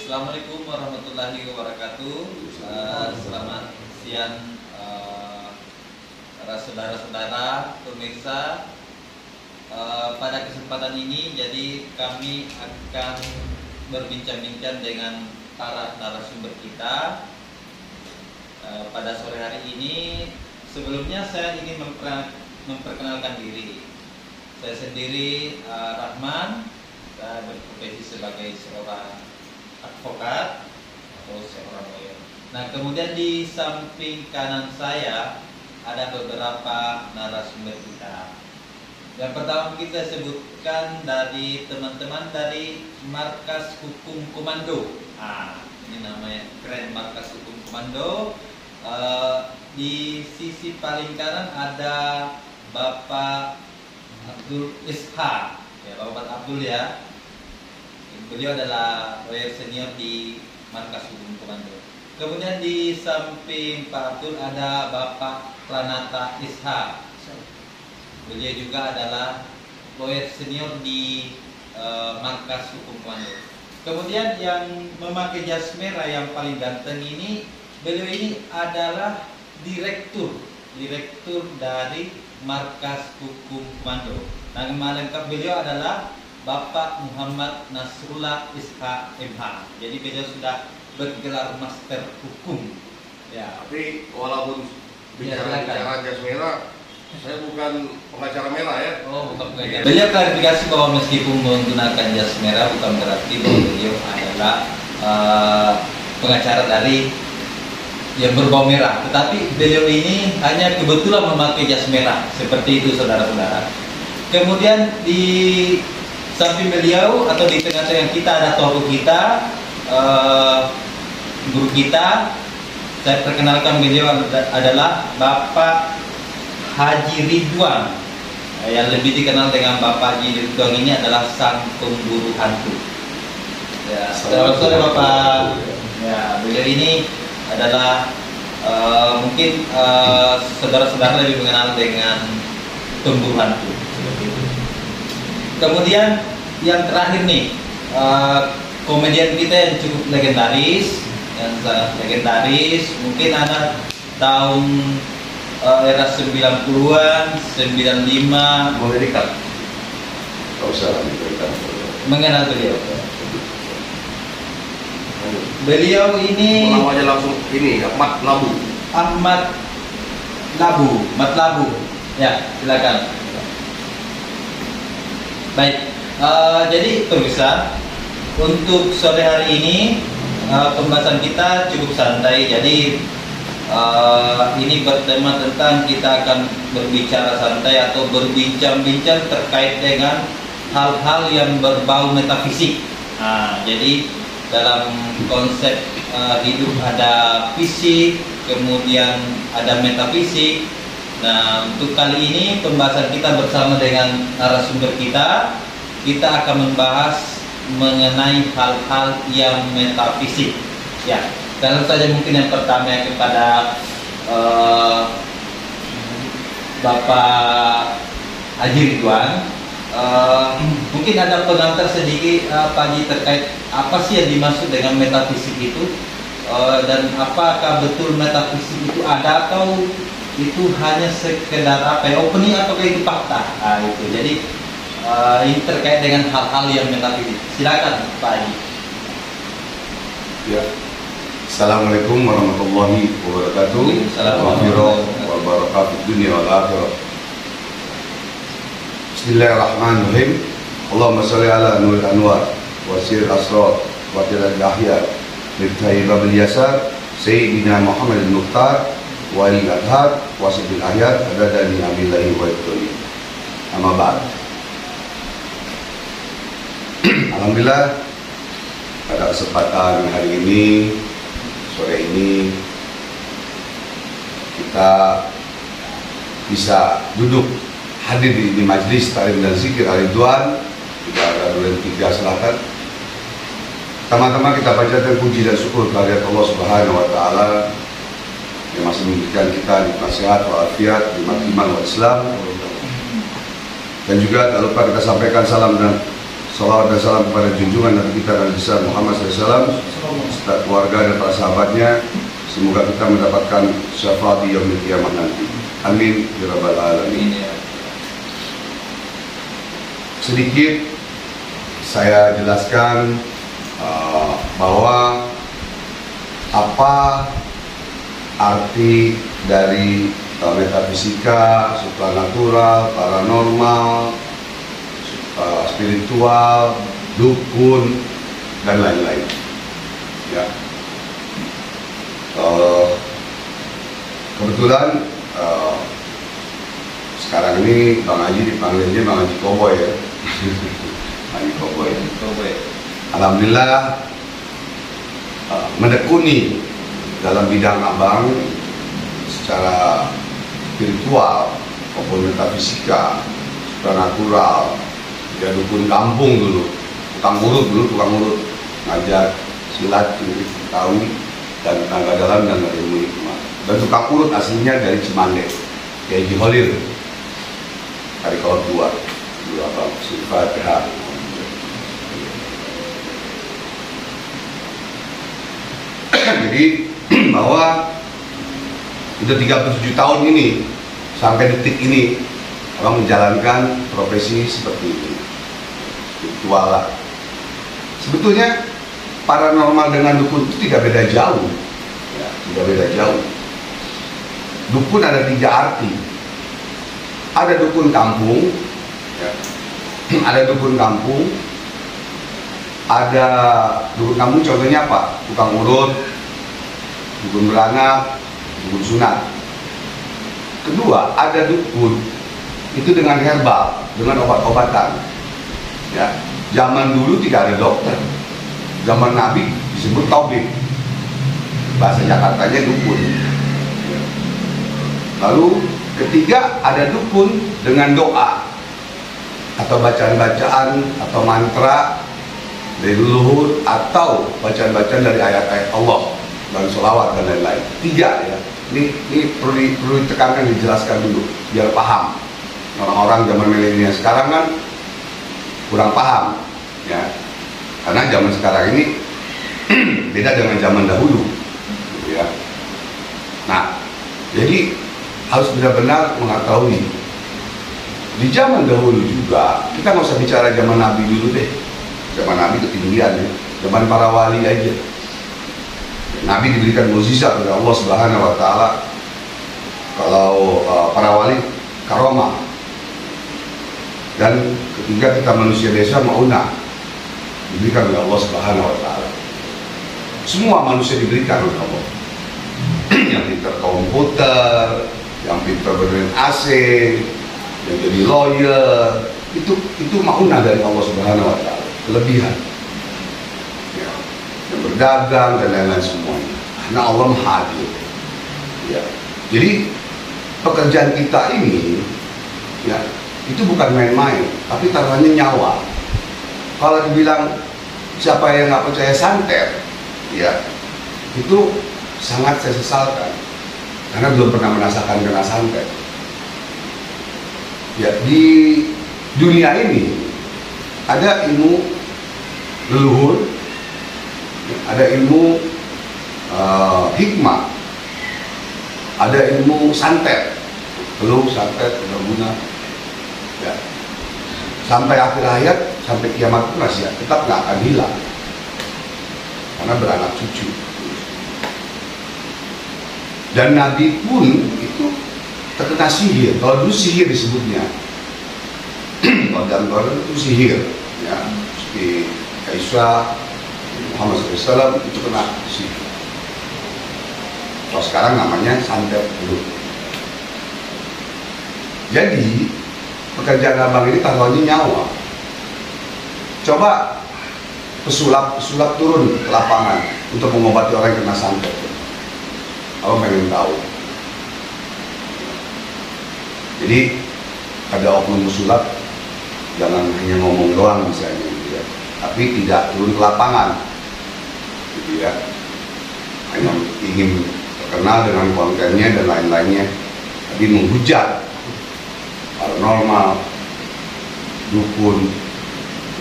Assalamualaikum warahmatullahi wabarakatuh. Selamat siang para saudara-saudara pemirsa. Pada kesempatan ini, jadi kami akan berbincang-bincang dengan para narasumber kita pada sore hari ini. Sebelumnya saya ingin memperkenalkan diri. Saya sendiri Rahman. Saya berprofesi sebagai seorang advokat atau seorang lawyer. Nah, kemudian di samping kanan saya ada beberapa narasumber kita. Yang pertama kita sebutkan dari teman-teman dari Markas Hukum Komando. Ini namanya keren, Markas Hukum Komando. Di sisi paling kanan ada Bapak Abdul Ishak. Ya, Bapak Abdul ya. Beliau adalah lawyer senior di Markas Hukum Komando. Kemudian di samping Pak Abdul ada Bapak Pranata Ishak. Beliau juga adalah lawyer senior di Markas Hukum Komando. Kemudian yang memakai jas merah yang paling ganteng ini, beliau ini adalah direktur dari Markas Hukum Komando. Nama lengkap beliau adalah Bapak Muhammad Nasrullah Ishak MH. Jadi beliau sudah bergelar Master Hukum. Ya. Tapi walaupun bicara jas merah, saya bukan pengacara merah ya. Oh, bukan pengacara. Beliau klarifikasi bahwa meskipun menggunakan jas merah bukan berarti bahwa beliau adalah pengacara dari yang berbau merah. Tetapi beliau ini hanya kebetulan memakai jas merah. Seperti itu, saudara-saudara. Kemudian di samping beliau atau di tengah-tengah kita ada tokoh kita, guru kita. Saya perkenalkan, beliau adalah Bapak Haji Ridwan, yang lebih dikenal dengan Bapak Haji Ridwan ini adalah sang pemburu hantu. Ya, saudara-saudara Bapak, ya, beliau ini adalah mungkin saudara-saudara lebih mengenal dengan pemburu hantu. Kemudian yang terakhir nih, komedian kita yang cukup legendaris, mungkin anak tahun era 90-an, 95. Boleh dekat? Tidak usah dekat. Mengenal beliau. Beliau ini namanya langsung ini, Ahmad Labu. Ya, silakan. Baik, jadi pemirsa, untuk sore hari ini pembahasan kita cukup santai. Jadi ini bertema tentang kita akan berbicara santai atau berbincang-bincang terkait dengan hal-hal yang berbau metafisik. Jadi dalam konsep hidup ada fisik, kemudian ada metafisik. Nah, untuk kali ini pembahasan kita bersama dengan narasumber kita akan membahas mengenai hal-hal yang metafisik. Ya, langsung saja mungkin yang pertama kepada Bapak Haji Ridwan. Mungkin ada pengantar sedikit Pak Haji terkait apa sih yang dimaksud dengan metafisik itu, dan apakah betul metafisik itu ada atau itu hanya sekedar opening atau itu fakta. Itu jadi ini terkait dengan hal-hal yang metafisik. Silakan Pak Haji. Ya. Assalamualaikum warahmatullahi wabarakatuh. Assalamualaikum wabarakatuh dunia wal akhirah. Bismillahirrahmanirrahim. Allahumma sholli ala nuril anwar wa sirril asrar wa jalal ahya miftahi babil yasar sayyidina Muhammad al-Mukhtar wa al-Adhar wa sibbil ahyat adadani amillahi wa ibtuni. Amma ba'd. Alhamdulillah, pada kesempatan hari ini, sore ini, kita bisa duduk hadir di majlis Ta'lim dan Zikir Al-Ridwan di daerah Duren 3 Selatan. Pertama-tama kita panjatkan puji dan syukur kehadirat Allah Subhanahu wa Ta'ala yang masih memberikan kita nikmat sehat walafiat, nikmat iman wal Islam. Dan juga tak lupa kita sampaikan salam dan Salawat dan salam kepada junjungan Nabi kita Nabi besar Muhammad SAW, serta keluarga dan para sahabatnya. Semoga kita mendapatkan syafaat di yaumil kiamat nanti. Amin ya rabbal alamin. Sedikit saya jelaskan bahwa apa arti dari metafisika, supranatural, paranormal, spiritual, dukun, dan lain-lain. Ya. Kebetulan sekarang ini Bang Haji dipanggilnya Bang Haji Cowboy ya. Haji Cowboy. Alhamdulillah menekuni dalam bidang abang secara spiritual maupun metafisika, supranatural. Ya dukun kampung dulu, tukang urut ngajar silat, Betawi, dan tangga dalam dan ilmu hikmah. Dan tukang urut aslinya dari Cimande, kayak di Holir, dari Kolot 2 apa, sifat PH. Jadi bahwa udah 37 tahun ini sampai detik ini abang menjalankan profesi seperti ini. Spiritual lah. Sebetulnya paranormal dengan dukun itu tidak beda jauh, ya, tidak beda jauh. Dukun ada 3 arti. Ada dukun kampung, ya. Ada dukun kampung. Ada dukun kampung contohnya apa? Tukang urut, dukun beranak, dukun sunat. Kedua, ada dukun itu dengan herbal, dengan obat-obatan. Ya, zaman dulu tidak ada dokter. Zaman Nabi disebut tabib. Bahasa Jakartanya dukun. Lalu ketiga ada dukun dengan doa atau bacaan-bacaan atau mantra dari leluhur atau bacaan-bacaan dari ayat-ayat Allah dan sholawat dan lain-lain. 3 ya. Ini perlu ditekankan, dijelaskan dulu biar paham. Orang-orang zaman milenial sekarang kan kurang paham, ya, karena zaman sekarang ini beda dengan zaman dahulu, gitu ya. Nah, jadi harus benar-benar mengetahui di zaman dahulu juga, kita nggak usah bicara zaman Nabi dulu deh, zaman Nabi ketinggian ya, zaman para wali aja. Nabi diberikan mukjizat oleh Allah Subhanahu Wa Taala. Kalau para wali karomah. Dan ketiga kita manusia biasa mauna diberikan oleh Allah Subhanahu Wa Taala. Semua manusia diberikan oleh Allah. Yang pintar komputer, yang pintar benerin AC, yang jadi lawyer, itu mauna dari Allah Subhanahu Wa Taala, kelebihan. Ya. Yang berdagang dan lain-lain semuanya. Karena Allah Maha Adil. Ya. Jadi pekerjaan kita ini, ya, itu bukan main-main, tapi taruhannya nyawa. Kalau dibilang siapa yang nggak percaya santet, ya, itu sangat saya sesalkan, karena belum pernah merasakan kena santet. Ya, di dunia ini ada ilmu leluhur, ada ilmu hikmah, ada ilmu santet, santet, guna. Ya. Sampai akhir hayat, sampai kiamat pun masih tetap nggak akan hilang, karena beranak cucu. Dan Nabi pun itu terkena sihir. Kalau dulu sihir disebutnya, kalau itu sihir, ya, seperti Aisyah, Muhammad SAW itu kena sihir. Kalau sekarang namanya santet dulu. Jadi pekerjaan abang ini taruhannya nyawa. Coba pesulap turun ke lapangan untuk mengobati orang yang kena santet. Abang pengen tahu. Jadi ada oknum pesulap, jangan hanya ngomong doang misalnya, gitu ya, tapi tidak turun ke lapangan, gitu ya. Hanya ingin terkenal dengan kontennya dan lain-lainnya, tapi menghujat paranormal, dukun,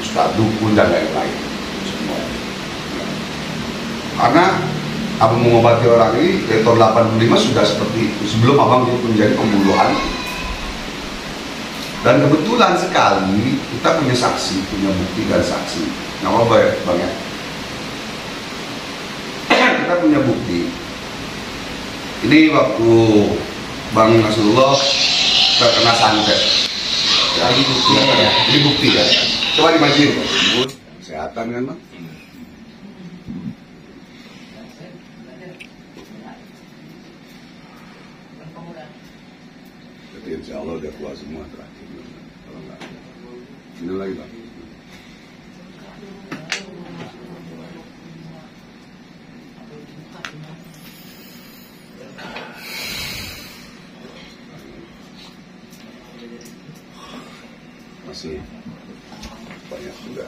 ustaz dukun dan lain-lain semua. Karena abang mengobati orang ini dari tahun 85 sudah seperti itu, sebelum abang menjadi pembunuh hantu. Dan kebetulan sekali kita punya saksi, punya bukti dan saksi. Nggak apa-apa ya bang ya, kita punya bukti. Ini waktu Bang Nasrullah terkena santet ya. Ini buktinya ya. Ini bukti ya. Coba dimajuin. Kesehatan kan bang. Jadi insya Allah udah keluar semua terakhir. Kalau nggak ada. Ini lagi bang. Masih banyak juga.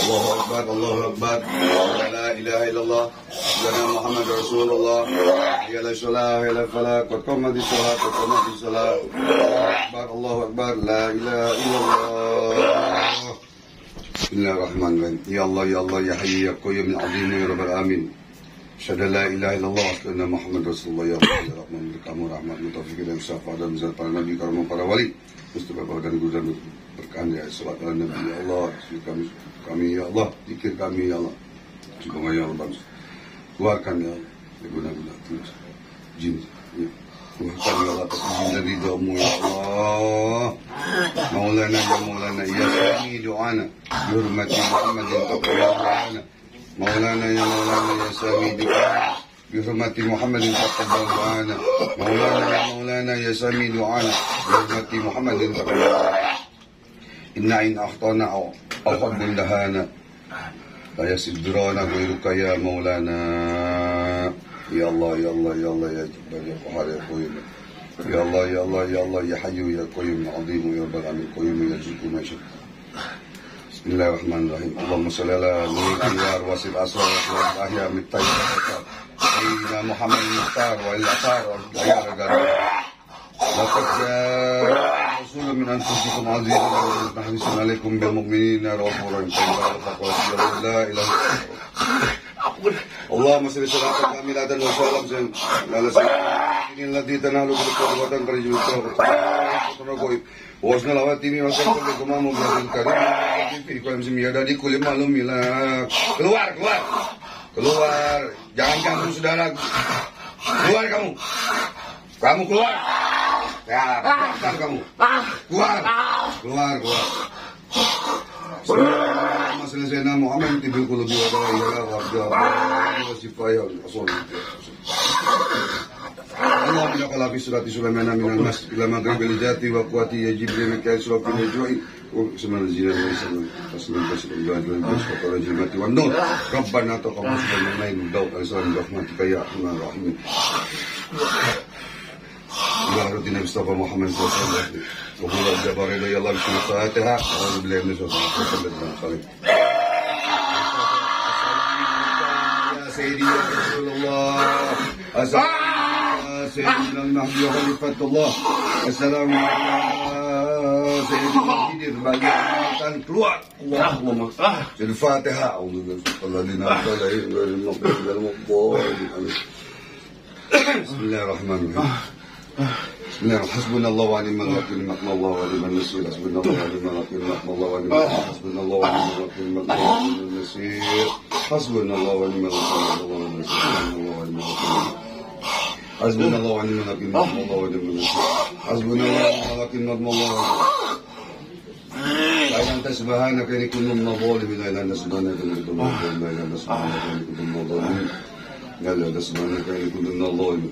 Allahu Akbar, Allahu Akbar, la ilaha illallah, lana Muhammad Rasulullah, ya la shalah, ya la falah, qad qamatis salat, qad qamatis salat, Allahu Akbar, la ilaha illallah. Bismillahirrahmanirrahim. Ya Allah, ya Allah, ya Hayy, ya Qayyum, ya Azim, ya Rabbal Alamin. Asyhadu an la ilaha illallah wa anna Muhammad Rasulullah. Ya Allah, ya Rahman, kamu rahmat, taufik dan syafaat dan zat para nabi, karunia para wali, mustafa dan guru dan berkahan ya salat ala nabi. Ya Allah, kami ya Allah, zikir kami ya Allah. Semoga ya Allah keluarkan ya Allah, guna-guna terus jin. Keluarkan ya Allah atas izin dari doamu ya Allah. Maulana ya Maulana ya sami doana bi hurmati Muhammadin taqabbal. Maulana ya Maulana ya sami doana bi hurmati Muhammadin taqabbal. Maulana ya Maulana ya sami doana bi hurmati Muhammadin taqabbal. Inna in akhtana aw habbun lahana la yasidrona ghayruka ya Maulana. Ya Allah, ya Allah, ya Allah, ya Jabbar, ya Qahar, ya Qayyum. Ya Allah, ya Allah, ya Allah, ya Hayyu, ya Qayyum, ya Azim, ya Rabbal Alamin, Qayyum, ya Jiku, ma syaa. Bismillahirrahmanirrahim. Allahumma shalli ala nabiyyina wasil asrar wa ahya mit tayyib. Sayyidina Muhammad al-Mukhtar wa al-Athar wa al-Ayar. Laqad jaa rasulun min anfusikum azizun harisun alaikum bil mu'minina raufur rahim. La ilaha illallah. Allahumma salli salatan kamilatan wa salam ala sayyidina alladhi tanalu bil quwwati wa tarju bil wasna lawatimi wa sallu kumamu bil karim fi kulli semiyada di kulli malum milak. Keluar, jangan ganggu saudara. Keluar kamu keluar ya, kamu keluar. Masalah Muhammad tibil qulubi wa dawaiha wa sifaya al-usul. Allah bila fi surati Sulaiman min al-mas ila maghrib al-jati wa quwati ya Jibril mikail surati al-ju'i wa ismal zina wa ismal taslim taslim wa rajimati wa nur rabbana taqabbal minna innahu al-azizul rahmatika ya arhamar rahimin. Ya Rabbi Mustafa Muhammad sallallahu alaihi wasallam. وقول الجبار إلي الله بسم الفاتحة أعوذ بالله من الشيطان الرجيم. يا سيدي يا رسول الله سيدنا المهدي وخليفة الله السلام عليكم سيدي المهدي keluar Allahumma الفاتحة أعوذ بالله بسم الله الرحمن الرحيم. حسبنا الله ونعم الوكيل نعم الله ونعم النصير حسبنا الله ونعم الوكيل نعم الله ونعم حسبنا الله ونعم الوكيل نعم الله ونعم النصير حسبنا الله ونعم الوكيل حسبنا الله ونعم الوكيل نعم الله ونعم النصير حسبنا الله ونعم الوكيل نعم الله لا أنت سبحانك إن كنا من الظالمين لا أنت سبحانك إن كنا من الظالمين لا أنت سبحانك إن كنا من الظالمين لا أنت سبحانك إن كنا من الظالمين.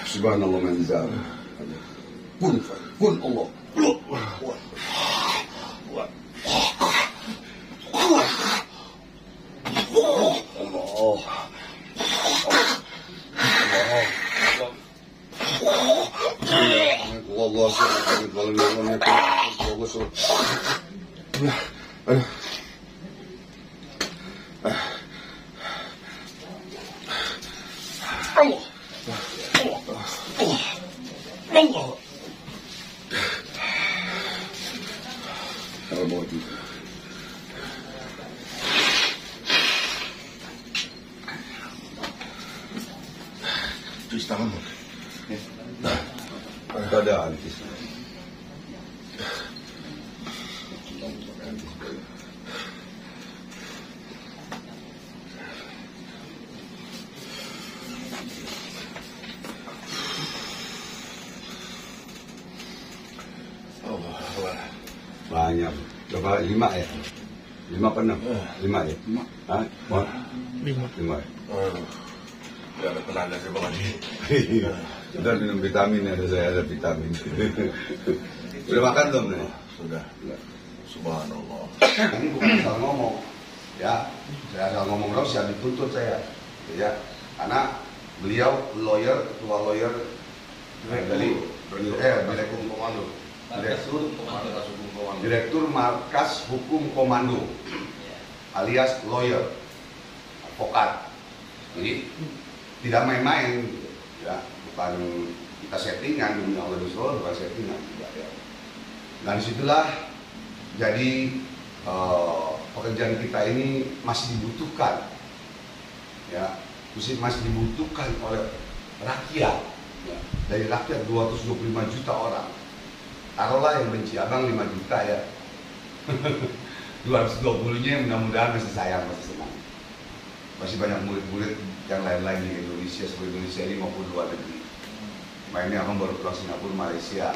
Subhanallah man za'ala. Kun Allah. Cuci tangan. Ada antis. Banyak. Coba 5 ya? 5 apa 6? 5 ya? 5. Hah? 5. Ya ada tenaga saya banget nih. Sudah minum vitamin, ada saya ada vitamin. Sudah makan belum nih? Sudah. Subhanallah. Ini bukan asal ngomong, ya. Saya asal ngomong dong, saya dituntut saya, ya. Karena beliau lawyer, ketua lawyer dari Direktur Komando. Direktur Markas Hukum Komando, alias lawyer, advokat. Jadi tidak main-main, ya, bukan kita settingan, demi Allah Rasul, bukan settingan, tidak, ya. Dan disitulah jadi pekerjaan kita ini masih dibutuhkan, ya, masih dibutuhkan oleh rakyat, ya. Dari rakyat 225 juta orang. Taruhlah yang benci abang 5 juta ya. 220-nya mudah-mudahan masih sayang, masih senang. Masih banyak murid-murid yang lain-lain di Indonesia, seluruh Indonesia ini maupun luar negeri. Mainnya abang baru pulang Singapura, Malaysia.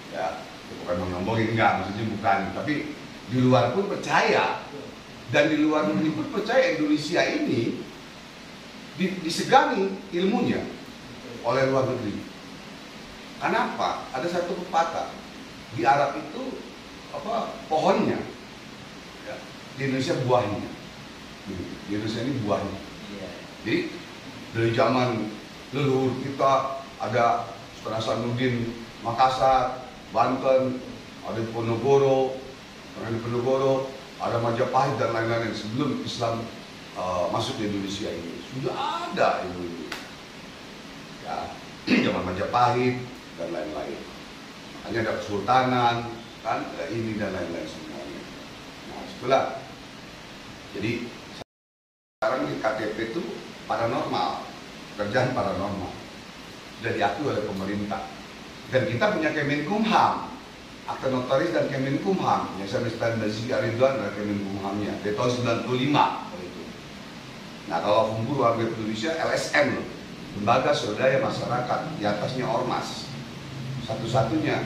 Ya, bukan mengombongin, enggak, maksudnya bukan. Tapi di luar pun percaya. Dan di luar negeri pun percaya Indonesia ini disegani ilmunya oleh luar negeri. Kenapa? Ada satu pepatah di Arab itu pohonnya, ya. Di Indonesia buahnya. Di Indonesia ini buahnya. Jadi dari zaman leluhur kita ada Sultan Hasanuddin Makassar, Banten, ada di Ponorogo, ada Majapahit dan lain-lain sebelum Islam masuk ke Indonesia ini sudah ada ini. Ya, zaman Majapahit dan lain-lain. Hanya ada kesultanan, kan, ini dan lain-lain semuanya. Nah, itulah. Jadi sekarang di KTP itu paranormal, kerjaan paranormal, sudah diakui oleh pemerintah. Dan kita punya Kemenkumham, akte notaris dan Kemenkumham, yang saya Mr. Basuki Ridwan adalah Kemenkumhamnya dari tahun 95 itu. Nah, kalau Hukum Warga Indonesia LSM loh, Lembaga Swadaya Masyarakat, di atasnya Ormas. Satu-satunya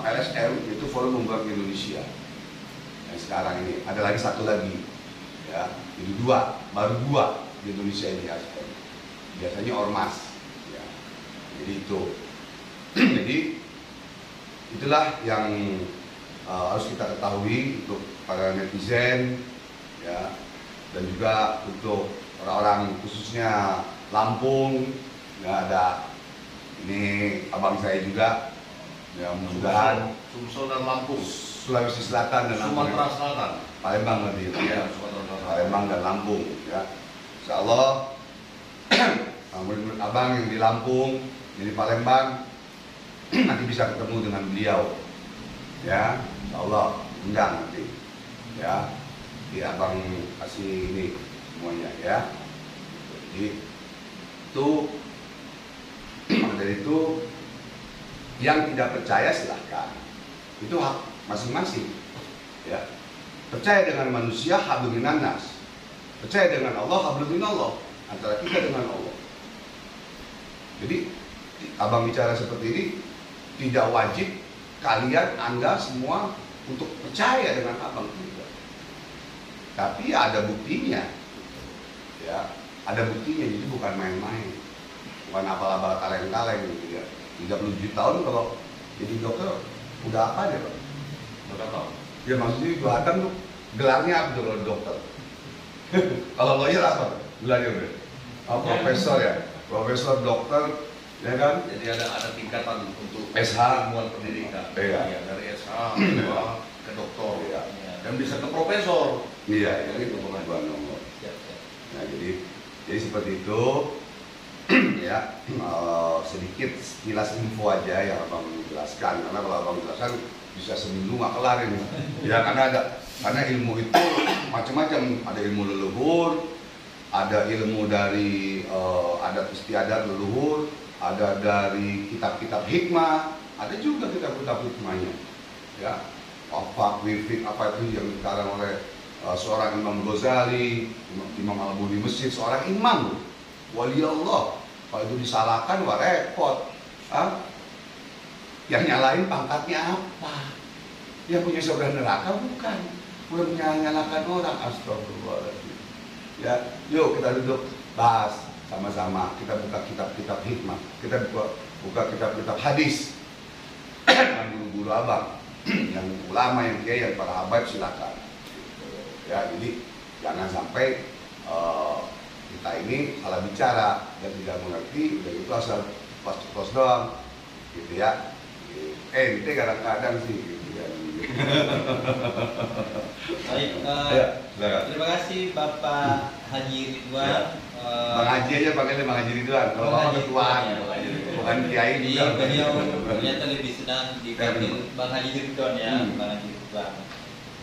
LSM itu Forum Hukum Warga Indonesia. Yang sekarang ini ada lagi satu lagi, ya, jadi baru dua di Indonesia ini LSM. Biasanya Ormas, ya. Jadi itu. Jadi itulah yang harus kita ketahui untuk para netizen, ya, dan juga untuk orang-orang khususnya Lampung, ya, ada ini abang saya juga, ya, mudah-mudahan Sumsel dan Lampung, Sulawesi Selatan dan Sumatera Selatan, Palembang nanti, ya, Palembang dan Lampung, ya. Insya Allah murid-murid abang yang di Lampung, yang di Palembang nanti bisa ketemu dengan beliau, ya, Insya Allah undang nanti, ya, di abang kasih ini semuanya, ya. Jadi itu, dari itu yang tidak percaya silahkan, itu hak masing-masing, ya. Percaya dengan manusia hablum minannas, percaya dengan Allah hablum minallah, antara kita dengan Allah. Jadi abang bicara seperti ini tidak wajib kalian, Anda semua untuk percaya dengan abang, tidak. Tapi ada buktinya, ya, ada buktinya. Jadi bukan main-main, bukan abal-abal kaleng-kaleng gitu, ya. 37 tahun kalau jadi dokter udah apa deh, Pak? Udah tahu. Ya maksudnya kelihatan tuh gelarnya apa tuh kalau dokter? Kalau lawyer apa gelarnya udah? Oh, profesor ya, profesor dokter, ya kan? Jadi ada tingkatan untuk SH, ilmuwan pendidikan, iya. ya, dari SH ke doktor, Iya. dan bisa ke profesor. Iya, itu pengetahuan nomor. Nah, jadi seperti itu. ya sedikit sekilas info aja yang abang jelaskan, karena kalau abang jelaskan bisa seminggu nggak kelar ini ya, karena ilmu itu macam-macam, ada ilmu leluhur, ada ilmu dari adat istiadat leluhur, ada dari kitab-kitab hikmah, ada juga kitab-kitab hikmahnya ya, wafat wifik apa itu yang dikarang oleh seorang Imam Ghazali, Imam Al-Buni Mesir, seorang imam wali Allah. Kalau itu disalahkan wah repot. Yang nyalain pangkatnya apa? Yang punya surga neraka bukan. Belum nyalakan orang. Astagfirullahaladzim. Ya, yuk kita duduk bahas sama-sama. Kita buka kitab-kitab hikmah. Kita buka kitab-kitab hadis. Dengan guru-guru abang, yang ulama, yang kiai, yang para habaib silakan. Ya, jadi jangan sampai kita ini salah bicara dan tidak mengerti, udah itu asal pas doang, gitu ya. Itu kadang-kadang sih, gitu ya. Baik, terima kasih Bapak Haji Ridwan. Bang Haji aja panggilnya Bang Haji Ridwan. Kalau Bang ketuaan, bukan kiai juga. Beliau ternyata lebih senang dipanggil Bang Haji Ridwan ya, Bang Haji Ridwan.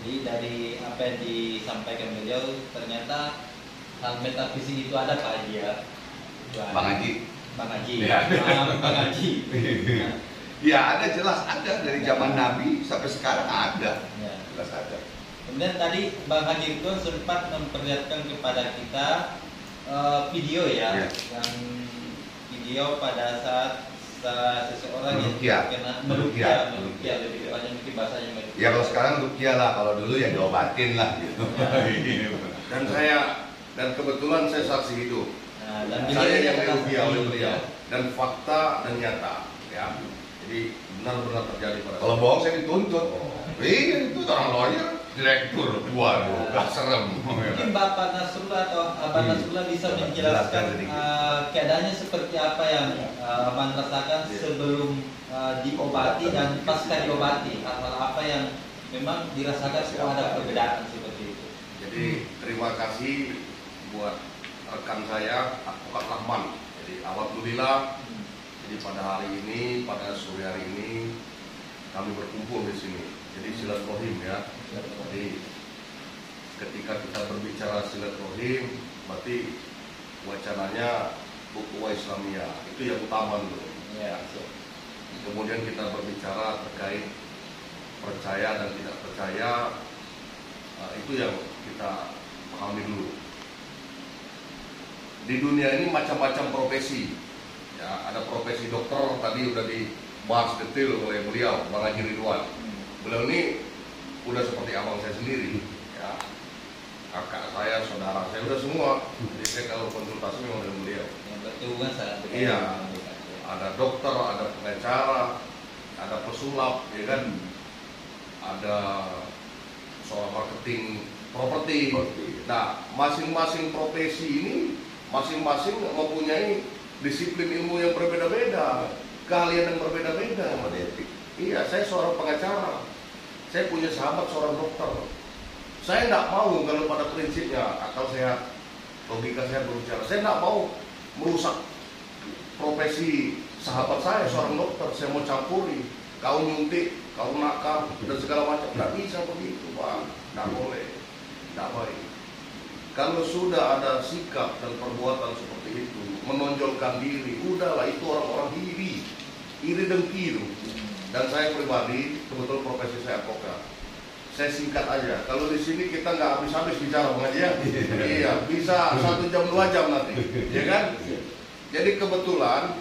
Jadi dari apa yang disampaikan beliau, ternyata hal metafisik itu ada Pak Haji ya. Bang Haji. Bang Haji. Ya. Bang Haji. Ya ada, jelas ada, dari zaman Nabi sampai sekarang ada. Ya. Jelas ada. Kemudian tadi Bang Haji Ridwan sempat memperlihatkan kepada kita video ya, yang video pada saat seseorang yang kena meruqyah lebih tepatnya mungkin bahasanya meruqyah. Ya kalau sekarang ruqyah lah, kalau dulu ya diobatin lah gitu. Dan kebetulan saya saksi hidup. Nah, dan Saya yang pernah diruqyah oleh sakit, beliau ya. dan fakta dan nyata ya. Jadi benar-benar terjadi pada Kalau bohong saya dituntut. Iya itu orang lawyer, direktur, waduh, gak serem. Mungkin Bapak Nasrullah atau Abang Nasrullah bisa menjelaskan keadaannya seperti apa yang Abang rasakan sebelum diobati dan pasca diobati, hal-hal apa yang memang dirasakan semua ada perbedaan seperti itu. Jadi terima kasih buat rekan saya Advokat Rahman. Jadi alhamdulillah, jadi pada hari ini, pada sore hari ini kami berkumpul di sini. Jadi silaturahim ya. Jadi ketika kita berbicara silaturahim, berarti wacananya ukhuwah Islamiyah itu yang utama dulu. Ya. Kemudian kita berbicara terkait percaya dan tidak percaya, itu yang kita pahami dulu. Di dunia ini macam-macam profesi. Ya, ada profesi dokter, tadi udah dibahas detail oleh beliau, Bang Haji Ridwan. Beliau ini udah seperti abang saya sendiri, ya, kakak saya, saudara saya, udah semua. Jadi saya kalau konsultasi memang dengan beliau. Yang berhubungan sangat dekat. Iya, ada dokter, ada pengacara, ada pesulap, ya kan, ada soal marketing properti. Nah, masing-masing profesi ini masing-masing mempunyai disiplin ilmu yang berbeda-beda, keahlian yang berbeda-beda. Iya, saya seorang pengacara, saya punya sahabat seorang dokter. Saya tidak mau kalau pada prinsipnya akal sehat, logika saya berbicara, saya tidak mau merusak profesi sahabat saya seorang dokter. Saya mau campuri, kau nyuntik, kau nakal dan segala macam. Tidak bisa begitu, Pak. Tidak boleh, tidak baik. Kalau sudah ada sikap dan perbuatan seperti itu, menonjolkan diri, udahlah itu orang-orang iri dengki itu. Dan saya pribadi, kebetulan profesi saya advokat. Saya singkat aja. Kalau di sini kita nggak habis-habis bicara pengajian, iya bisa 1 jam 2 jam nanti, ya kan? Jadi kebetulan,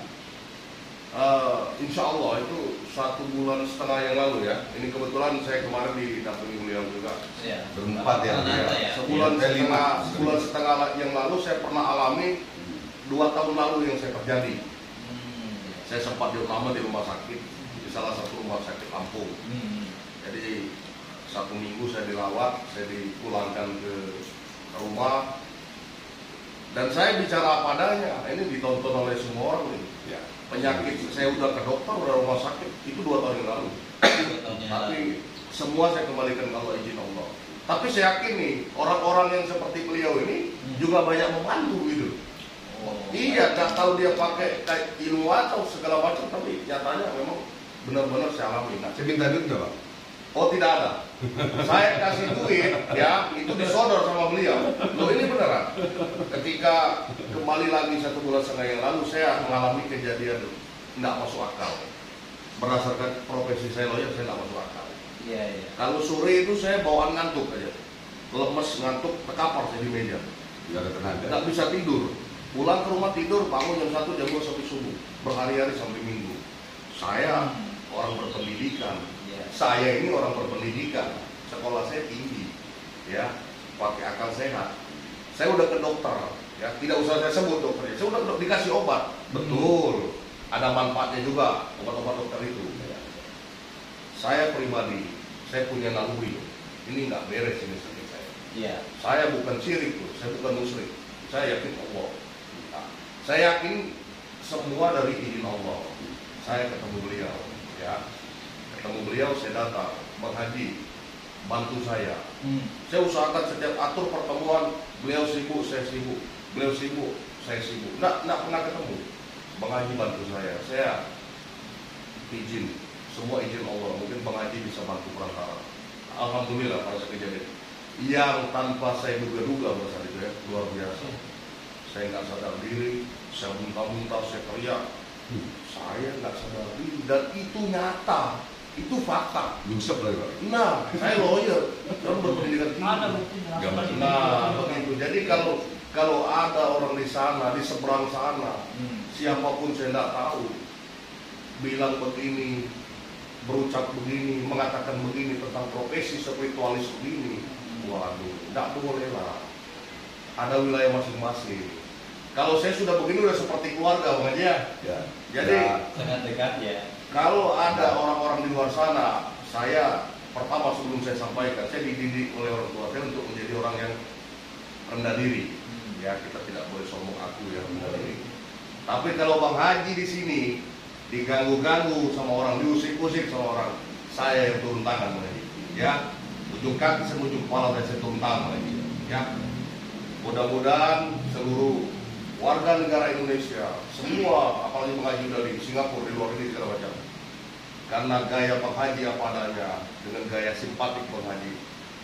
insya Allah itu 1,5 bulan yang lalu ya. Ini kebetulan saya kemarin didampingi beliau juga. Ya. Berempat ya. Sebulan setengah yang lalu saya pernah alami 2 tahun lalu yang saya terjadi. Saya sempat diutama di rumah sakit, di salah satu rumah sakit Lampung. Jadi 1 minggu saya dirawat, saya dipulangkan ke rumah, dan saya bicara apa adanya. Ini ditonton oleh semua orang nih. Ya. Penyakit saya udah ke dokter, udah rumah sakit, itu 2 tahun yang lalu. Tapi semua saya kembalikan kalau izin Allah. Tapi saya yakin nih, orang-orang yang seperti beliau ini juga banyak membantu gitu. Iya, nggak tahu dia pakai kayak ilmu atau segala macam, tapi nyatanya memang benar-benar saya alami. Nah, Saya minta duit nggak, Bang? oh tidak ada. Saya kasih duit, ya itu disodor sama beliau. Loh ini beneran. Ketika kembali lagi 1,5 bulan yang lalu, saya mengalami kejadian tidak masuk akal. Berdasarkan profesi saya lawyer, saya tidak masuk akal. Iya, iya. Kalau sore itu saya bawaan ngantuk aja, lemes ngantuk, terkapar saya di meja, Nggak ada tenaga. nggak bisa tidur. Pulang ke rumah tidur, bangun jam 1, jam 2 sampai subuh, berhari-hari sampai minggu. Saya orang berpendidikan. Iya. Saya ini orang berpendidikan, sekolah saya tinggi, ya, pakai akal sehat. Saya udah ke dokter, ya, tidak usah saya sebut dokternya. Saya udah dikasih obat, betul. Ada manfaatnya juga obat-obat dokter itu. Saya pribadi, saya punya naluri. Ini nggak beres ini sakit saya. Iya. Saya bukan syirik, saya bukan musyrik. Saya yakin Allah. Nah, saya yakin semua dari izin Allah. Saya ketemu beliau, ya. Ketemu beliau, saya datang, Bang Haji, bantu saya. Saya usahakan setiap atur pertemuan, beliau sibuk, saya sibuk. Beliau sibuk, saya sibuk. Nggak pernah ketemu. Bang Haji bantu saya izin, semua izin Allah. Mungkin Bang Haji bisa bantu perantara. Alhamdulillah pada saat kejadian yang tanpa saya duga-duga pada saat itu, ya, luar biasa. Saya nggak sadar diri, saya muntah-muntah, saya teriak. Saya nggak sadar diri, dan itu nyata, itu fakta. Nyungsep lagi, Bang. Nah, saya lawyer, orang berpendidikan Ada tinggi. buktinya. Nah, begitu. Jadi kalau ada orang di sana, di seberang sana, siapapun saya tidak tahu, bilang begini, berucap begini, mengatakan begini tentang profesi spiritualis begini, waduh, tidak boleh lah. Ada wilayah masing-masing. Kalau saya sudah begini udah seperti keluarga, Bang Haji, ya. Ya. Jadi Sangat dekat ya. kalau ada orang-orang di luar sana, saya pertama sebelum saya sampaikan, saya dididik oleh orang tua saya untuk menjadi orang yang rendah diri. Ya, kita tidak boleh sombong aku ya, rendah diri. Tapi kalau Bang Haji di sini diganggu-ganggu sama orang, diusik-usik sama orang, saya yang turun tangan, Bang Haji. Ya, ujung kaki sama ujung kepala saya turun tangan, Bang Haji. Ya, mudah-mudahan seluruh warga negara Indonesia, semua, apalagi Bang Haji dari Singapura, di luar negeri segala macam, karena gaya Bang Haji apa adanya, dengan gaya simpatik Bang Haji,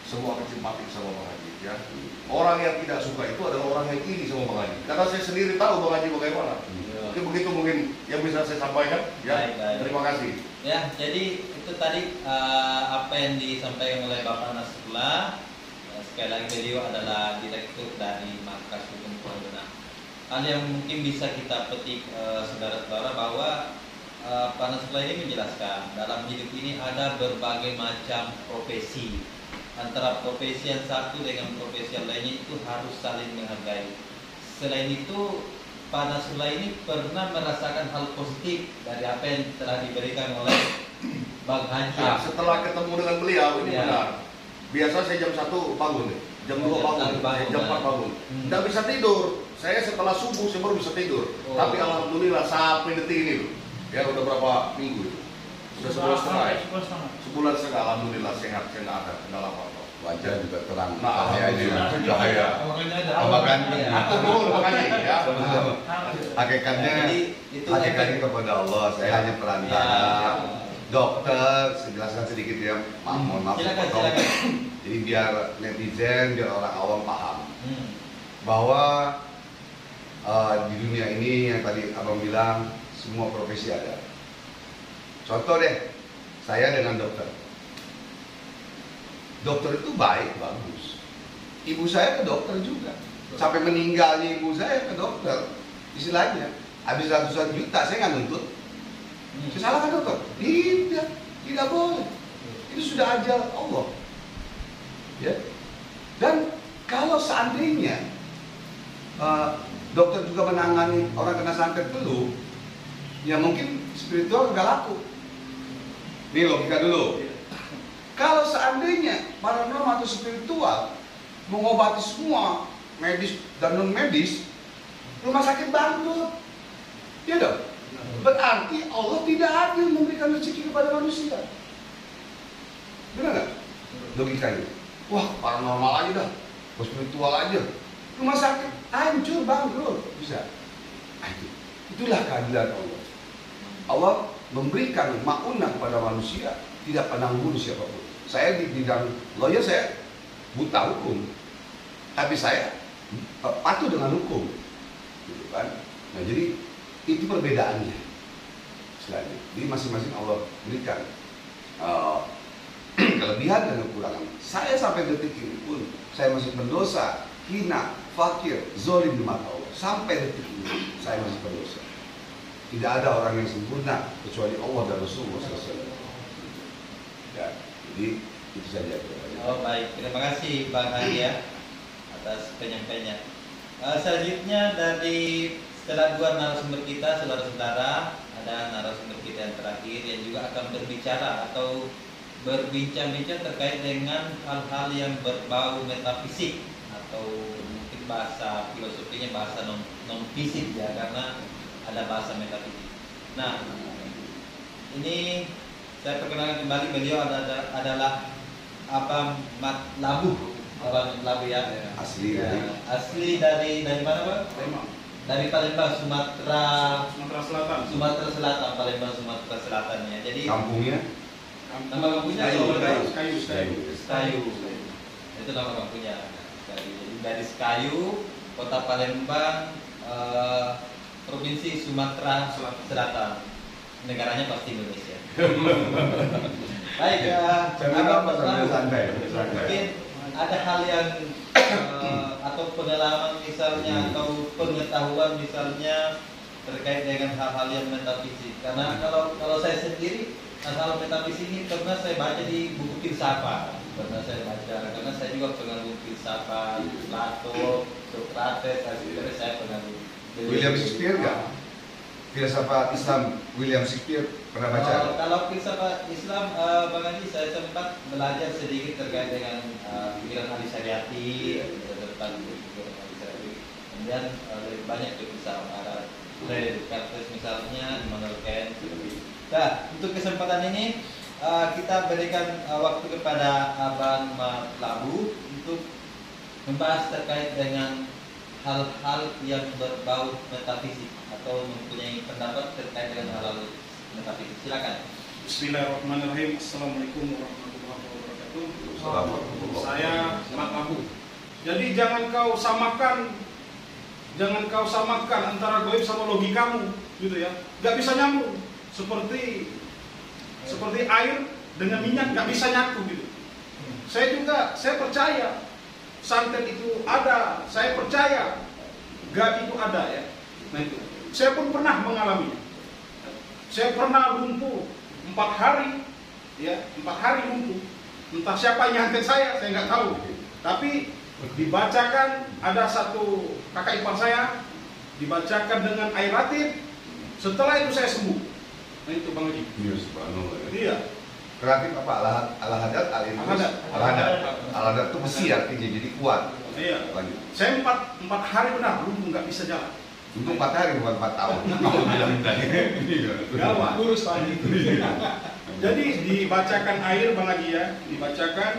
semua akan simpatik sama Bang Haji, ya. Orang yang tidak suka itu adalah orang yang iri sama Bang Haji, karena saya sendiri tahu Bang Haji bagaimana. Oke, begitu mungkin yang bisa saya sampaikan, ya. Baik. Terima kasih. Ya, jadi itu tadi apa yang disampaikan oleh Bapak Nasrullah. Sekali lagi beliau adalah direktur dari Markas Hukum Pidana. Hal yang mungkin bisa kita petik saudara-saudara bahwa Pak Nasrullah ini menjelaskan dalam hidup ini ada berbagai macam profesi. Antara profesi yang satu dengan profesi yang lainnya itu harus saling menghargai. Selain itu, Pak Nasrullah ini pernah merasakan hal positif dari apa yang telah diberikan oleh Bang Haji. Nah, setelah ketemu dengan beliau ini Ya. benar. Biasa saya jam 1 bangun nih, jam 2 bangun, jam 4 bangun. Tidak bisa tidur. Saya setelah subuh saya baru bisa tidur. Oh. Tapi alhamdulillah sampai detik ini loh. Ya udah berapa minggu itu? Sudah sebulan setengah. Ya? Sebulan setengah alhamdulillah sehat, saya nggak ada kendala apa-apa. Wajah juga terang. Nah, Cahayanya, alhamdulillah. cahaya. Makanya ada Apakah Iya. Aku turun makanya ya. hakikatnya Jadi itu hakikatnya kepada Allah, saya hanya perantara. Ya. Dokter, saya jelaskan sedikit ya, mohon maaf. Silakan, potong. silakan. Jadi biar netizen, biar orang awam paham Hmm. bahwa di dunia ini yang tadi abang bilang semua profesi ada. Contoh deh, saya dengan dokter. Dokter itu baik, bagus. Ibu saya ke dokter juga. Sampai meninggalnya ibu saya ke dokter. Istilahnya, habis ratusan juta saya nggak nuntut. Saya salahkan dokter? Tidak boleh. Itu sudah ajal Allah. Ya. Dan kalau seandainya dokter juga menangani orang kena santet flu, ya mungkin spiritual nggak laku. Ini logika dulu. Kalau seandainya paranormal atau spiritual mengobati semua medis dan non medis, rumah sakit bangkrut. Ya dong. Berarti Allah tidak adil memberikan rezeki kepada manusia. Benar nggak? Logikanya. Wah, paranormal aja dah, spiritual aja. Rumah sakit hancur bangkrut bisa. Itulah keadilan Allah. Allah memberikan maunah pada manusia, tidak pandang bulu siapapun. Saya di bidang lawyer, saya buta hukum, tapi saya patuh dengan hukum, gitu kan? Nah, jadi itu perbedaannya. Selain jadi masing-masing Allah berikan kelebihan dan kekurangan. Saya sampai detik ini pun saya masih berdosa, hina, fakir, zalim di mata Allah. Sampai detik ini saya masih berdosa. Tidak ada orang yang sempurna kecuali Allah dan Rasulullah SAW. Ya, jadi itu saja. Oh baik, terima kasih Bang Haji ya atas penyampaiannya. Selanjutnya dari setelah dua narasumber kita, saudara-saudara, ada narasumber kita yang terakhir yang juga akan berbicara atau berbincang-bincang terkait dengan hal-hal yang berbau metafisik atau mungkin bahasa filosofinya bahasa non fisik ya, karena ada bahasa metafisik. Nah, ini saya perkenalkan kembali, beliau adalah Abang Matlabu, Abang Matlabu ya. Asli ya. ya. Asli dari mana Bang? Palembang. Dari Palembang, Sumatera Selatan. Sumatera Selatan, Palembang Sumatera Selatan ya. Jadi Kampungnya nama kampungnya Kayu. Itu nama kampungnya. Jadi dari Sekayu, Kota Palembang, Provinsi Sumatera Selatan. Negaranya pasti Indonesia. Baik, Abang Matlabu, mungkin ada hal yang atau pengalaman misalnya atau pengetahuan misalnya terkait dengan hal-hal yang metafisik. Karena kalau saya sendiri hal metafisik ini pernah saya baca di buku filsafat, karena saya juga pengaruh filsafat, Plato, Socrates, akhirnya saya pengaruh. William Shakespeare nggak? Filsafat Islam William Shakespeare pernah baca? Kalau filsafat Islam, Bang Haji, saya sempat belajar sedikit terkait dengan pikiran Ali Syariati, tentang pikiran Ali Syariati. Kemudian lebih banyak ke filsafat Arab, Descartes misalnya, Immanuel Kant. Nah, untuk kesempatan ini kita berikan waktu kepada Abang Matlabu untuk membahas terkait dengan hal-hal yang berbau metafisik atau mempunyai pendapat terkait dengan hal-hal metafisik. Silakan. Bismillahirrahmanirrahim. Assalamualaikum warahmatullahi wabarakatuh. Saya Matlabu. Jadi jangan kau samakan antara goib sama logikamu, gitu ya. Gak bisa nyambung. Seperti air dengan minyak gak bisa nyatu gitu. Saya percaya santet itu ada, saya percaya gak itu ada ya. Nah itu, saya pun pernah mengalaminya. Saya pernah lumpuh 4 hari, ya 4 hari lumpuh. Entah siapa yang nyantet saya nggak tahu. Tapi dibacakan, ada satu kakak ipar saya dibacakan dengan air ratib. Setelah itu saya sembuh. Nah itu Bang Haji. Iya, subhanallah. Iya. Kreatif apa? Al-Hadad, Al-Hadad itu besi artinya, jadi kuat. Iya. Lanjut. Saya 4 hari benar lumpuh, nggak bisa jalan. Untuk 4 hari bukan 4 tahun. Kamu bilang tadi. Gawat. Kurus Pak Haji. Jadi dibacakan air Bang Haji ya, dibacakan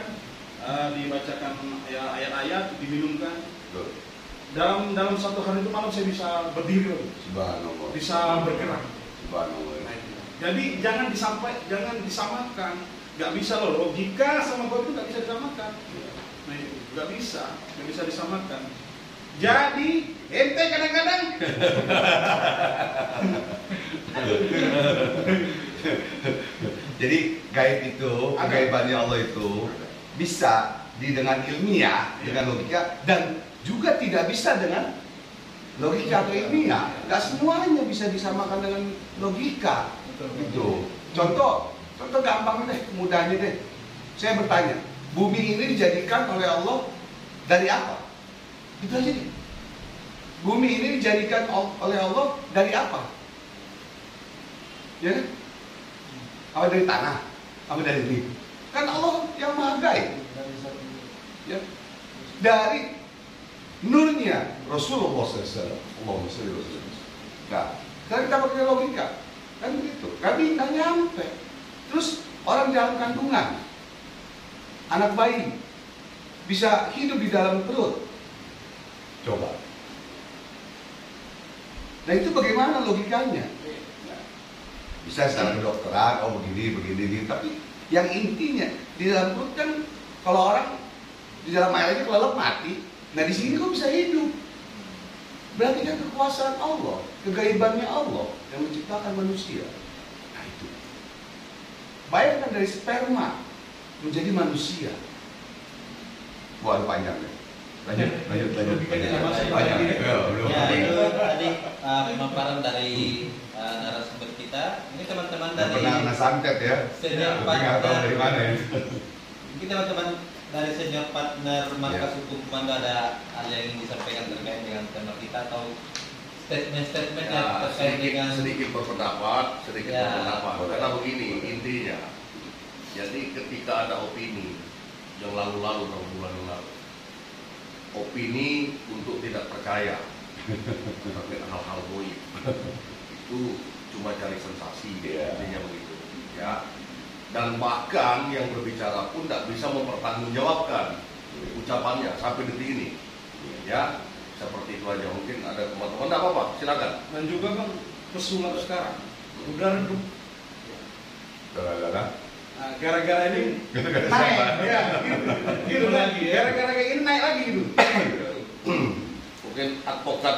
ya, ayat-ayat, diminumkan. Dalam 1 hari itu malam saya bisa berdiri, Subhanallah. bisa bergerak. Subhanallah. Jadi jangan disamakan. Gak bisa loh, logika sama goib itu gak bisa disamakan. Nah itu, gak bisa disamakan. Jadi ente kadang-kadang jadi gaib itu, kegaibannya Allah itu bisa dengan ilmiah, dengan logika, dan juga tidak bisa dengan logika atau ilmiah. Gak semuanya bisa disamakan dengan logika. Itu contoh gampang deh, mudahnya deh. Saya bertanya, bumi ini dijadikan oleh Allah dari apa? Itu aja deh. Bumi ini dijadikan oleh Allah dari apa? Ya kan? Apa dari tanah? Apa dari ini? Kan Allah yang maha gaib. Ya. Dari nurnya Rasulullah SAW. Allahumma shalli wa sallim. Nah, sekarang kita pakai logika. Kan begitu, nggak nyampe. Terus orang dalam kandungan, anak bayi bisa hidup di dalam perut. Coba. Nah itu bagaimana logikanya? Nah, bisa secara kedokteran, oh begini, tapi yang intinya di dalam perut kan kalau orang di dalam air aja kelelep mati. Nah di sini kok bisa hidup? Berarti kan kekuasaan Allah, kegaibannya Allah yang menciptakan manusia. Nah itu. Bayangkan dari sperma menjadi manusia. Wah panjang ya. Lanjut. Panjang. Ya itu tadi pemaparan dari narasumber kita. Ini teman-teman dari Pernah santet ya. senior Tapi nggak tahu partner. dari mana ya. Mungkin teman-teman dari senior partner Markas Hukum Komando ada hal yang ingin disampaikan terkait dengan tema kita atau statement-statement yang terkait dengan sedikit berpendapat. Ya. Karena begini intinya. Jadi ketika ada opini yang lalu-lalu beberapa bulan yang lalu, opini untuk tidak percaya terkait hal-hal goib itu cuma cari sensasi, intinya begitu. Ya. Dan bahkan yang berbicara pun tidak bisa mempertanggungjawabkan ucapannya sampai detik ini. Ya, seperti itu aja. Mungkin ada teman-teman, tidak apa-apa, silakan. Dan juga kan pesulap sekarang udah redup. Gara-gara ini naik, ya, gitu lagi. Gara-gara kayak ini naik lagi gitu. Mungkin advokat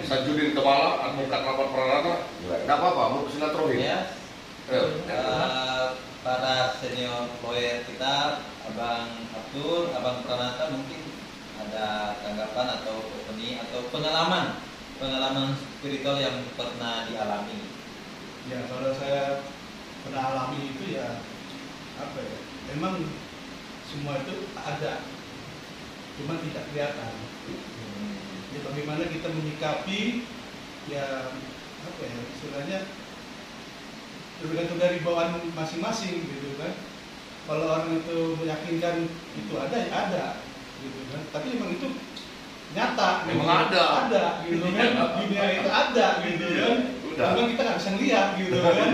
Sajudin Kemala, advokat rapat pranata, tidak apa-apa, mau silaturahim. ya para senior lawyer kita, Abang Abdul, Abang Pranata mungkin ada tanggapan atau opini atau pengalaman spiritual yang pernah dialami. Ya kalau saya pernah alami itu ya apa ya? Memang semua itu ada, cuma tidak kelihatan. Ya bagaimana kita menyikapi ya apa ya istilahnya tergantung dari bawaan masing-masing gitu kan. Kalau orang itu meyakinkan itu ada ya ada gitu kan. Tapi memang itu nyata, Memang ada gitu kan. Dunia itu ada gitu kan. Udah. Cuma kita nggak bisa lihat gitu kan.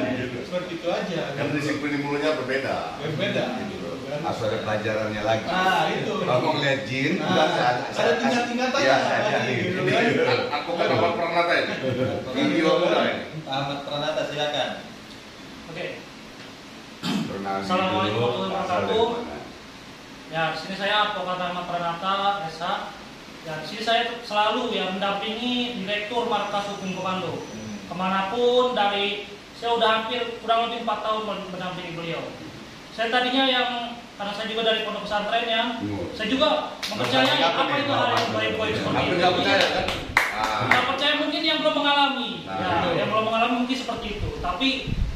Seperti itu aja. Dan disiplin ilmunya berbeda. Berbeda gitu kan. Harus ada pelajarannya lagi. Itu. Kalau mau ngeliat jin, Nah, udah ada tingkat-tingkatannya ya, lagi, gitu kan. Advokat rapat pranata ini. Video muda ini. Pak Ahmad Pranata silakan. Oke. Assalamualaikum warahmatullahi wabarakatuh. Ya, sini saya Advokat Ahmad Pranata, SH. Ya, di sini saya selalu ya mendampingi Direktur Markas Hukum Komando. Kemanapun saya udah hampir kurang lebih 4 tahun mendampingi beliau. Saya tadinya karena saya juga dari pondok pesantren ya, saya juga mempercayai apa itu hal yang baik-baik seperti Tapi itu. nggak percaya kan? Nggak percaya mungkin yang belum mengalami, yang belum mengalami mungkin seperti itu. Tapi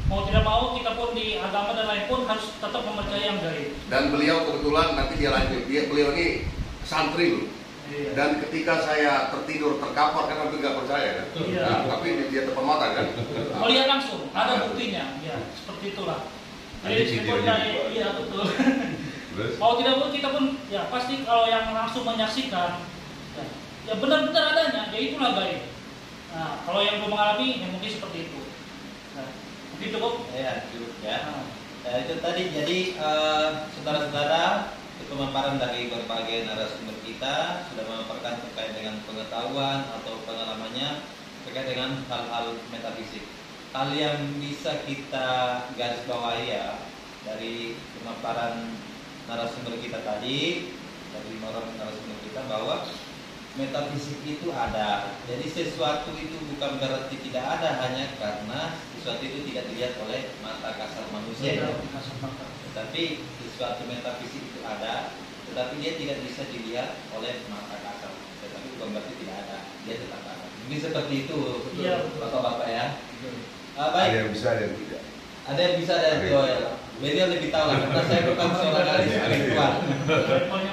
mau tidak mau kita pun di agama dan lain pun harus tetap mempercayai yang gaib. Dan beliau kebetulan nanti dia lanjut. Beliau ini santri loh. Iya. Dan ketika saya tertidur terkapar kan hampir nggak percaya kan? Iya. Nah, tapi dia depan mata kan? Melihat langsung, ada buktinya, ya seperti itulah. Ada Jadi videonya meskipun dari, juga. iya betul. Terus? Mau tidak pun kita pun ya pasti kalau yang langsung menyaksikan, ya benar-benar adanya, ya itulah gaib. Nah, kalau yang belum mengalami, ya mungkin seperti itu. Nah, mungkin cukup. Ya, cukup ya. Nah, Ya, itu tadi. Jadi saudara-saudara, itu pemaparan dari berbagai narasumber kita sudah memaparkan terkait dengan pengetahuan atau pengalamannya terkait dengan hal-hal metafisik. Hal yang bisa kita garis bawahi ya dari pemaparan narasumber kita tadi, dari narasumber kita bahwa metafisik itu ada. Jadi sesuatu itu bukan berarti tidak ada hanya karena sesuatu itu tidak dilihat oleh mata kasar manusia. ya, Ya. Tetapi sesuatu metafisik itu ada, tetapi dia tidak bisa dilihat oleh mata kasar. Tetapi bukan berarti tidak ada, dia tetap ada. Mungkin seperti itu, Iya, betul, bapak-bapak ya. Ada Baik, yang bisa, ada yang tidak. ada yang bisa ada yang tidak. Ya. Beliau lebih tahu lah, karena saya bukan seorang ahli spiritual.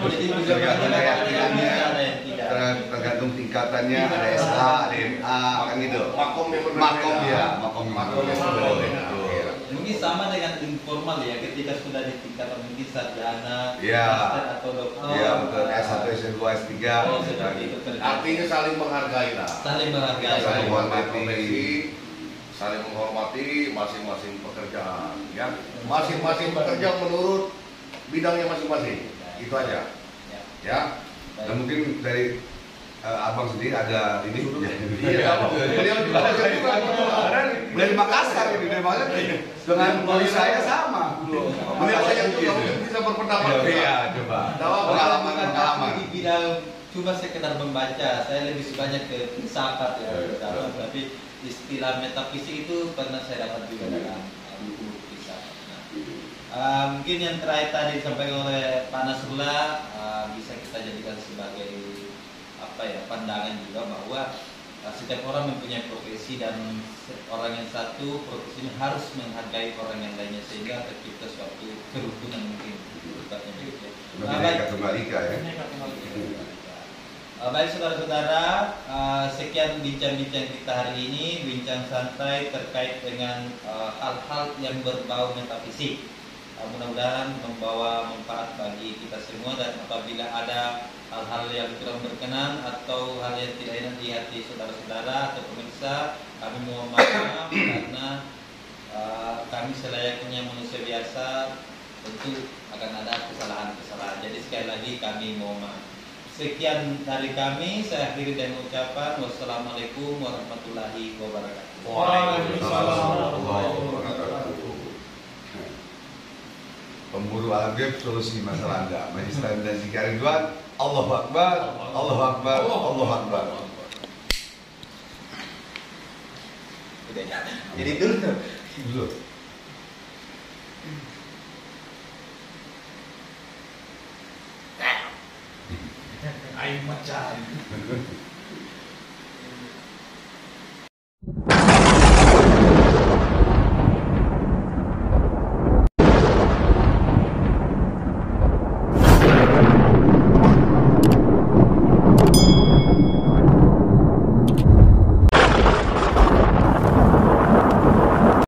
Jadi bisa Tergantung ada yang keyakinannya, bisa, ada yang tidak. tergantung tingkatannya, ada SH, ada MA, kan gitu. Makom yang berbeda. Makom ya, makom Makom yang berbeda. berbeda. Iya. Mungkin sama dengan informal ya, ketika sudah di tingkatan mungkin sarjana, Iya. master atau dokter. Iya, betul. S1, S2, S3. Oh, seperti itu. Artinya saling menghargai lah. Saling menghargai. Saling menghormati menghormati. profesi, saling menghormati masing-masing pekerjaan. Ya, masing-masing pekerja menurut bidangnya masing-masing. Itu aja. Ya. Ya. Dan mungkin dari abang sendiri ada ini Iya, beliau juga dari Makassar ini, dari Makassar dengan beli saya sama. beliau saya juga mungkin bisa berpendapat. Iya, coba. Pengalaman. Di bidang cuma sekedar membaca, saya lebih sukanya ke filsafat ya, filsafat. Tapi istilah metafisik itu pernah saya dapat juga dalam buku filsafat. Mungkin yang terakhir tadi disampaikan oleh Pak Nasrullah bisa kita jadikan sebagai pandangan juga bahwa setiap orang mempunyai profesi dan orang yang satu profesinya harus menghargai orang yang lainnya sehingga tercipta suatu kerukunan mungkin. Mereka kembali ya. Baik saudara-saudara, sekian bincang-bincang kita hari ini, bincang santai terkait dengan hal-hal yang berbau metafisik. Mudah-mudahan membawa manfaat bagi kita semua, dan apabila ada hal-hal yang kurang berkenan atau hal yang tidak enak di hati saudara-saudara atau pemirsa, kami mohon maaf karena kami selayaknya manusia biasa tentu akan ada kesalahan-kesalahan. Jadi sekali lagi kami mohon maaf. Sekian dari kami, saya akhiri dengan ucapan wassalamualaikum warahmatullahi wabarakatuh. Waalaikumsalam warahmatullahi wabarakatuh. Pemburu al-ghaib solusi masalah Anda. Majelis dan zikir Ridwan. Allahu Akbar, Allahu Akbar, Allahu Akbar. Jadi dulu. Dulu. Ayo macam.